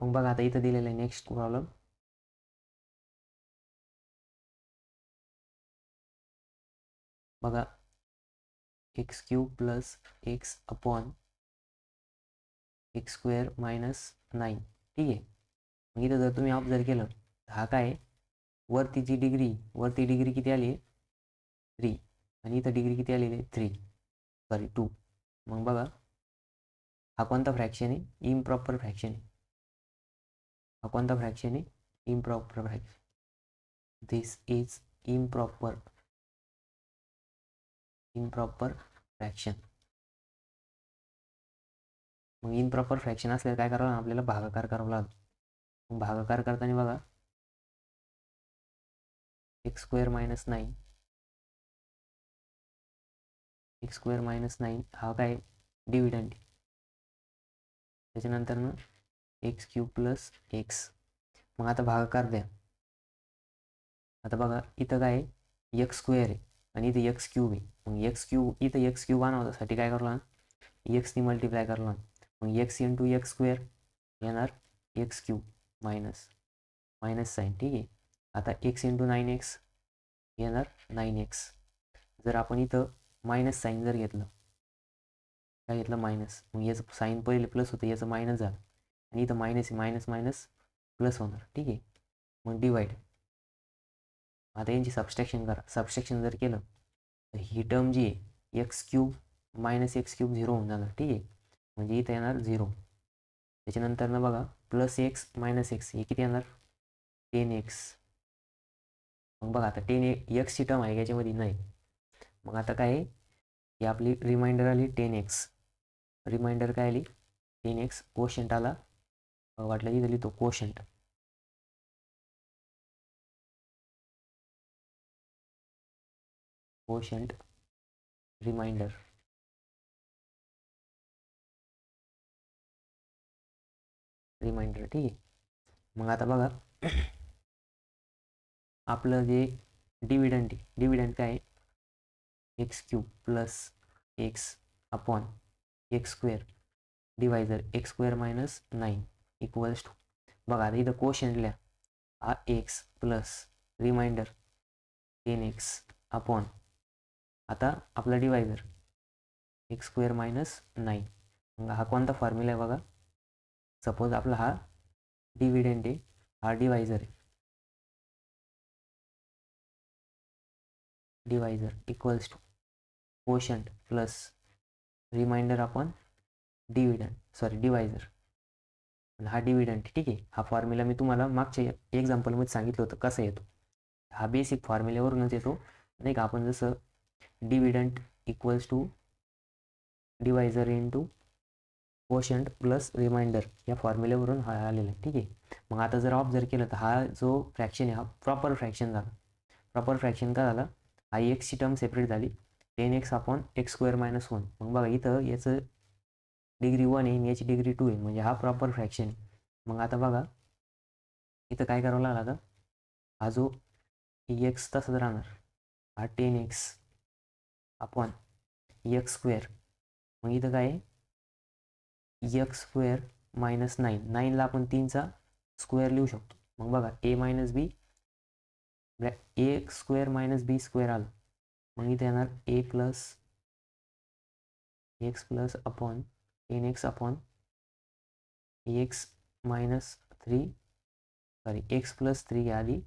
मग बघा आता इथं दिलेलं आहे नेक्स्ट प्रॉब्लेम. बघा x cube plus x upon x square minus 9. ठीक आहे. मग इथं जर तुम्ही ऑब्झर्व केलं हा काय वरतीची वरती डिग्री किती आली आहे 3 आणि इथं डिग्री किती आलेली आहे 2. मग बघा हा कोणता फ्रॅक्शन आहे इम्प्रॉपर फ्रॅक्शन आहे. हा कोणता फ्रॅक्शन आहे improper fraction. This is improper fraction. मग इम्प्रॉपर फ्रॅक्शन असल्यावर काय करावं आपल्याला भागाकार करावा लागतो. मग भागाकार करताना बघा एक्स स्क्वेअर मायनस 9 हा काय डिव्हिडंड. त्याच्यानंतर ना एक्स क्यूब प्लस एक्स. मग आता भागाकार द्या. आता बघा इथं काय आहे एक्स स्क्वेअर आहे आणि इथं एक्स क्यूब आहे. मग इथं एक्स क्यूब आणण्यासाठी काय करावं लागेल एक्सनी मल्टिप्लाय करावं लागेल. मग एक्स इंटू एक्स स्क्वेअर येणार एक्स क्यूब मायनस साईन. ठीक आहे. आता एक्स इंटू 9x येणार 9x. जर आपण इथं मायनस साईन जर घेतलं काय घेतलं मायनस, मग याचं साईन पहिले प्लस होतं याचं मायनस झालं आणि इथं मायनस मायनस प्लस होणार. ठीक आहे. मग डिवाइड. आता यांची सबस्ट्रॅक्शन करा. सबस्ट्रॅक्शन जर केलं तर ही टर्म जी आहे x cube minus x cube 0 होऊन जाणार. ठीक आहे. म्हणजे इथं येणार 0. त्याच्यानंतर ना बघा प्लस एक्स मायनस एक्स हे किती येणार 10x. मग बघा आता 10x टर्म आहे याच्यामध्ये नाही. मग आता काय आहे ही आपली रिमाइंडर आली 10x. रिमाइंडर काय आली 10x. कोशंट आला वाटलं की दिली तो कोशंट. रिमाइंडर. ठीक आहे. मग आता बघा आपलं जे डिव्हिडंड काय आहे x cube plus x upon x square divisor x square minus 9 equals to. बघा आता इथं कोशंट लिहा हा x plus remainder 10x upon आता आपला डिवायझर एक्स स्क्वेअर मायनस 9. मग हा कोणता फॉर्म्युला आहे बघा. सपोज आपला हा डिव्हिडंड आहे हा डिवायझर आहे. Divisor equals to quotient plus remainder upon divisor. हा डिव्हिडंड. ठीक आहे. हा फॉर्म्युला मी तुम्हाला मागच्या एक्झाम्पलमध्ये सांगितलं होतं कसं येतो. हा बेसिक फॉर्म्युल्यावरूनच येतो नाही का. आपण जसं dividend equals to divisor into quotient plus remainder या फॉर्म्युल्यावरून हा आलेला आहे. ठीक आहे. मग आता जर ऑब्झर्व केलं तर हा जो फ्रॅक्शन आहे हा प्रॉपर फ्रॅक्शन झाला. प्रॉपर फ्रॅक्शन का झाला हा एक्सची टर्म सेपरेट झाली 10x upon x square minus 1. मग बघा इथं याचं डिग्री 1 आहे आणि याची डिग्री 2 आहे म्हणजे हा प्रॉपर फ्रॅक्शन आहे. मग आता बघा इथं काय करावं लागलं आता हा जो एक्स तसाच राहणार हा 10x अपॉन एक्स स्क्वेअर. मग इथं काय आहे एक्स स्क्वेअर मायनस 9ला आपण 3चा स्क्वेअर लिहू शकतो. मग बघा a minus b a square minus b square आलं. मग इथे येणार a plus x plus upon 10x upon x minus 3 x plus 3 आली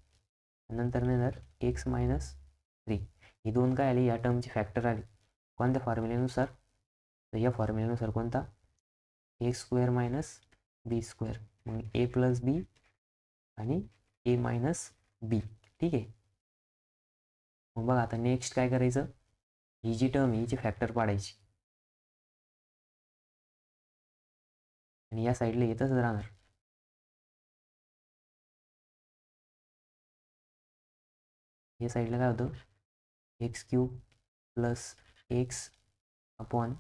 नंतर येणार एक्स मायनस 3. ही दोन काय आली या टर्मची फॅक्टर आली कोणत्या फॉर्म्युल्यानुसार तर या फॉर्म्युल्यानुसार कोणता x square minus b square. मग ए प्लस बी आणि ए मायनस बी. ठीक आहे. मग बघा आता नेक्स्ट काय करायचं ही जी टर्म आहे हिची फॅक्टर पाडायची आणि या साईडला येतच राहणार. या साईडला काय होतं x cube plus x upon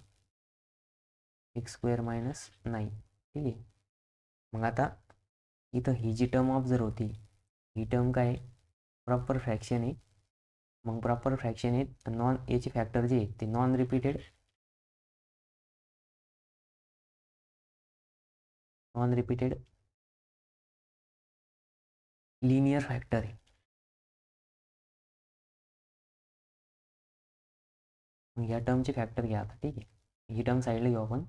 x square minus 9. ठीक आहे. मग आता इथं ही जी टर्म ऑब्झर्व होती ही टर्म काय प्रॉपर फ्रॅक्शन आहे. मग प्रॉपर फ्रॅक्शन आहे नॉन याची फॅक्टर जी आहे ते नॉन रिपीटेड लिनियर फॅक्टर आहे. या टर्मचे फॅक्टर घ्या आता. ठीक आहे, ही टर्म साईडला घेऊ आपण.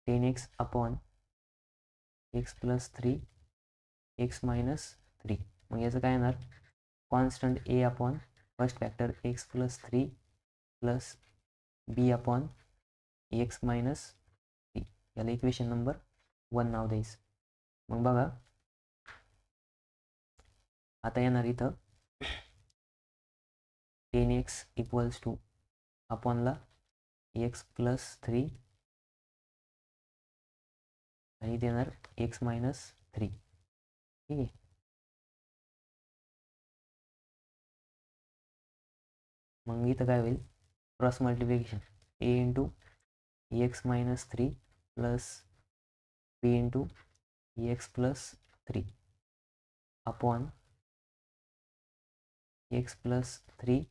10x upon x plus 3 x minus 3. मग याचं काय येणार, constant a upon first factor x plus 3 plus b upon x minus 3. याला इक्वेशन नंबर 1 नाव द्यायचं. मग बघा आता येणार इथं 10x इक्वल्स टू अपॉनला एक्स प्लस 3 आणि देणार एक्स मायनस 3. ठीक आहे, मग इथं काय होईल, cross multiplication a into x minus 3 plus b into x plus 3 upon x plus 3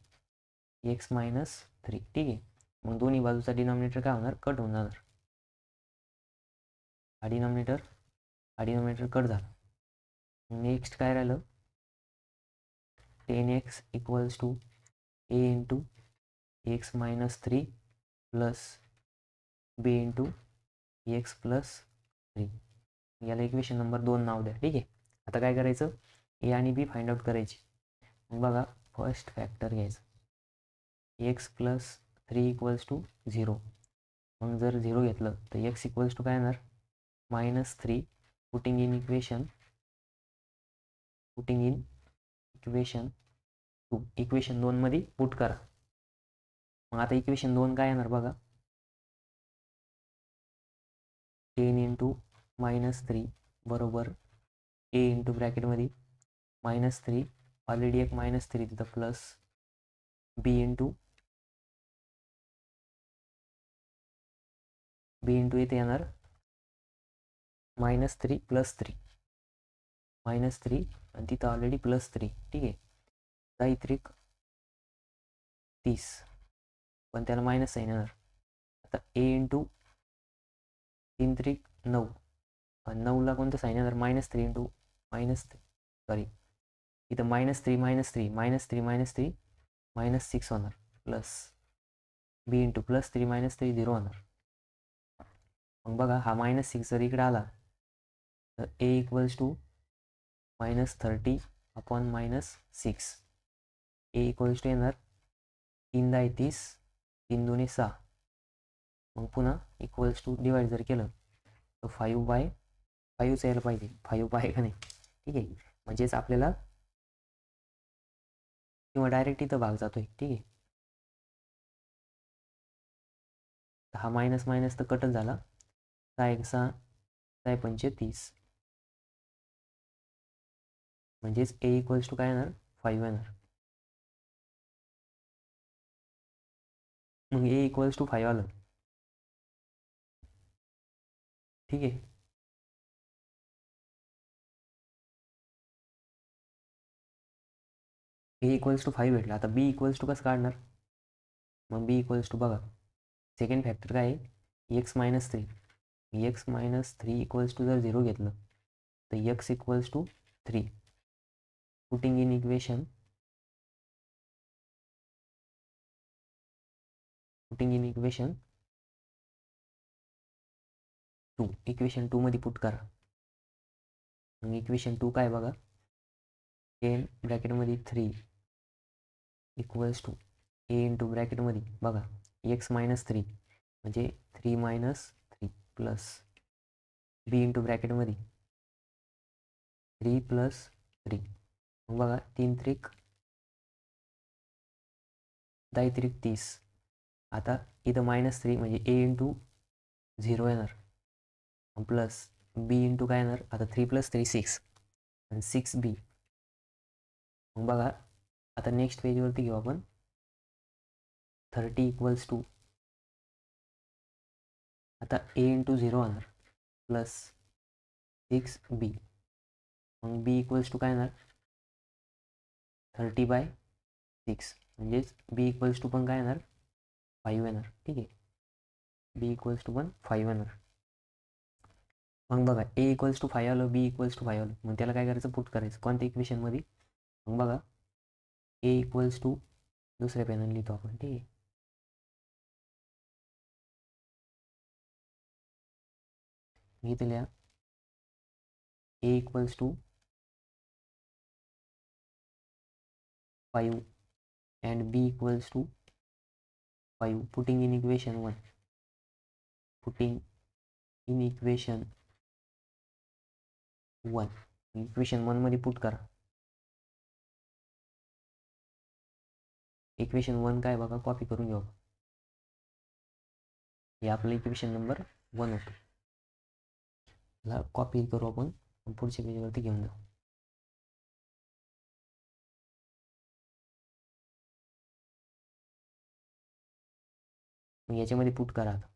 x minus 3. ठीक आहे, मग दोन्ही बाजूचा डिनॉमिनेटर काय होणार, कट होऊन जाणार. हा डिनॉमिनेटर कट झाला. नेक्स्ट काय राहिलं, 10x equals to a into x minus 3 plus b into x plus 3. याला इक्वेशन नंबर 2 नाव द्या. ठीक आहे, आता काय करायचं, ए आणि बी फाइंड आउट करायची. मग बघा फर्स्ट फॅक्टर घ्यायचं, एक्स प्लस 3 इक्वल्स टू 0. मग जर 0 घेतलं तर एक्स इक्वल्स टू काय येणार, minus 3. Putting in equation 2 equation 2 मध्ये पुट करा. मग आता इक्वेशन 2 काय येणार बघा, 10 इंटू मायनस 3 बरोबर ए इंटू ब्रॅकेटमध्ये मायनस 3, ऑलरेडी एक मायनस 3 तिथं, प्लस बी इंटू इथे येणार मायनस 3 प्लस 3 मायनस 3 आणि तिथं ऑलरेडी प्लस 3. ठीक आहे, 30 पण त्याला मायनस साईन येणार. आता ए इंटू 3 9 आणि 9ला कोणतं साईन येणार, मायनस 3 इंटू मायनस 3, सॉरी इथं minus 3 minus 3 minus 3 minus 3 minus 6 होणार, plus b into plus 3 minus 3 0 होणार. मग बघा हा मायनस 6 जर इकडे आला तर a equals to minus 30 upon minus 6. A equals to येणार 3 10 30, 3 2 6. मग पुन्हा इक्वल्स टू डिवाइड जर केलं तर 5/5 यायला पाहिजे, 5 आहे का नाही. ठीक आहे, म्हणजेच आपल्याला किंवा डायरेक्ट इथं भाग जातोय. ठीक आहे, हा मायनस मायनस तर कटच झाला. 6 1 6 6 पंचे 30, म्हणजेच ए इक्वल्स टू काय येणार, 5 येणार. मग ए इक्वल्स टू 5 आलं. ठीक आहे, ए इक्वल्स टू 5 भेटला. आता बी इक्वल्स टू कसं काढणार, मग बी इक्वल्स टू बघा सेकंड फॅक्टर काय आहे, x minus 3. X minus 3 equals to जर 0 घेतलं तर x equals to 3. Putting in equation 2 equation 2 मध्ये पुट करा. मग इक्वेशन 2 काय बघा, 10 ब्रॅकेटमध्ये 3 इक्वल्स टू ए इंटू ब्रॅकेटमध्ये बघा एक्स मायनस 3 म्हणजे 3 minus 3 plus b into ब्रॅकेटमध्ये 3 plus 3. मग बघा 3 3 10 3 30. आता इथं मायनस 3 म्हणजे ए इंटू 0 येणार, प्लस बी इंटू काय येणार, आता 3 प्लस 3 6 आणि 6 बी. मग बघा आता नेक्स्ट पेजवरती घेऊ आपण, 30 इक्वल्स टू आता ए इंटू 0 होणार प्लस 6 बी. मग बी इक्वल्स टू काय येणार, 30/6 म्हणजेच बी इक्वल्स टू पण काय येणार, 5 येणार. ठीक आहे, बी इक्वल्स टू पण 5 येणार. मग बघा ए इक्वल्स टू 5 आलं, बी इक्वल्स टू 5 आलं, मग त्याला काय करायचं, पुट करायचं कोणत्या इक्वेशनमध्ये. मग बघा ए इक्वल्स टू दुसऱ्या पॅनल लिहितो आपण, ठीक आहे. इथे लिहा ए equals to 5 and b equals to 5, putting in equation 1, putting in equation 1, equation 1 मध्ये पुट करा. इक्वेशन 1 काय बघा, कॉपी करून घेऊ. हे आपलं इक्वेशन नंबर 1 होतं, ला कॉपी करू आपण, पुढच्या पेजवरती घेऊन जाऊ. याच्यामध्ये पुट करा आता.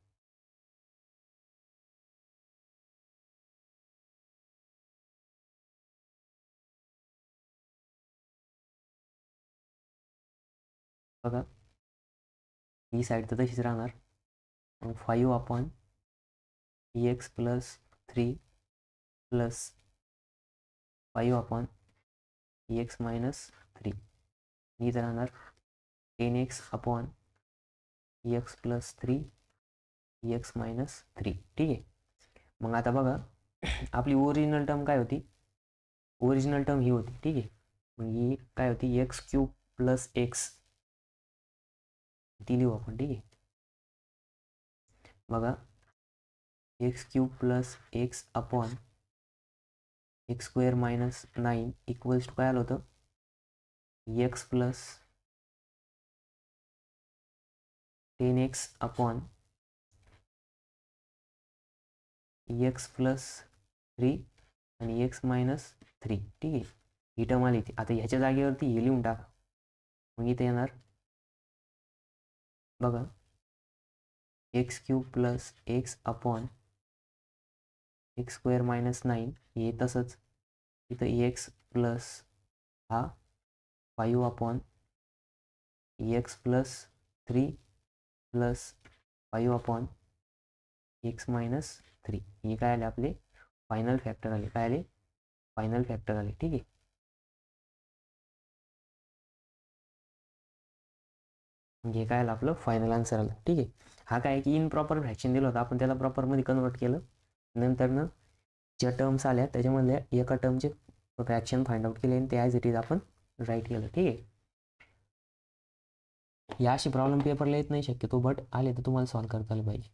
बघा ही साईड तर तशीच राहणार. मग 5 upon x plus 3 plus 5 upon x minus 3, इथं राहणार 10x upon x plus 3 x minus 3, ठीक आहे. मग आता बघा आपली ओरिजिनल टर्म काय होती, ओरिजिनल टर्म ही होती, ठीक आहे. मग ही काय होती, एक्स क्यूब प्लस एक्स, ती लिहू आपण, ठीक आहे. बघा x cube plus x upon x square minus 9 equals to काय आलं होतं, x plus 10x upon x plus 3 आणि एक्स मायनस 3, ठीक आहे. ही टर्म आली ती. आता ह्याच्या जागेवरती हे लिहून टाका. मग इथे येणार बघा x cube plus x upon x square minus 9, हे तसंच इथं एक्स प्लस हा 5 upon x plus 3 plus 5 upon x minus 3, हे काय आले आपले फायनल फॅक्टर आले. काय आले, फायनल फॅक्टर आले, ठीक आहे. म्हणजे काय आलं आपलं फायनल आन्सर आलं, ठीक आहे. हा काय की इनप्रॉपर फ्रॅक्शन दिलं होतं, आपण त्याला प्रॉपरमध्ये कन्वर्ट केलं. नंतरनं ज्या टर्म्स आल्या त्याच्यामधल्या एका टर्मचे फ्रॅक्शन फाइंड आउट केले आणि ते ॲज इट इज आपण राईट केलं, ठीक आहे. या अशी प्रॉब्लेम पेपरला येत नाही शक्यतो, बट आले तर तुम्हाला सॉल्व्ह करता आलं पाहिजे.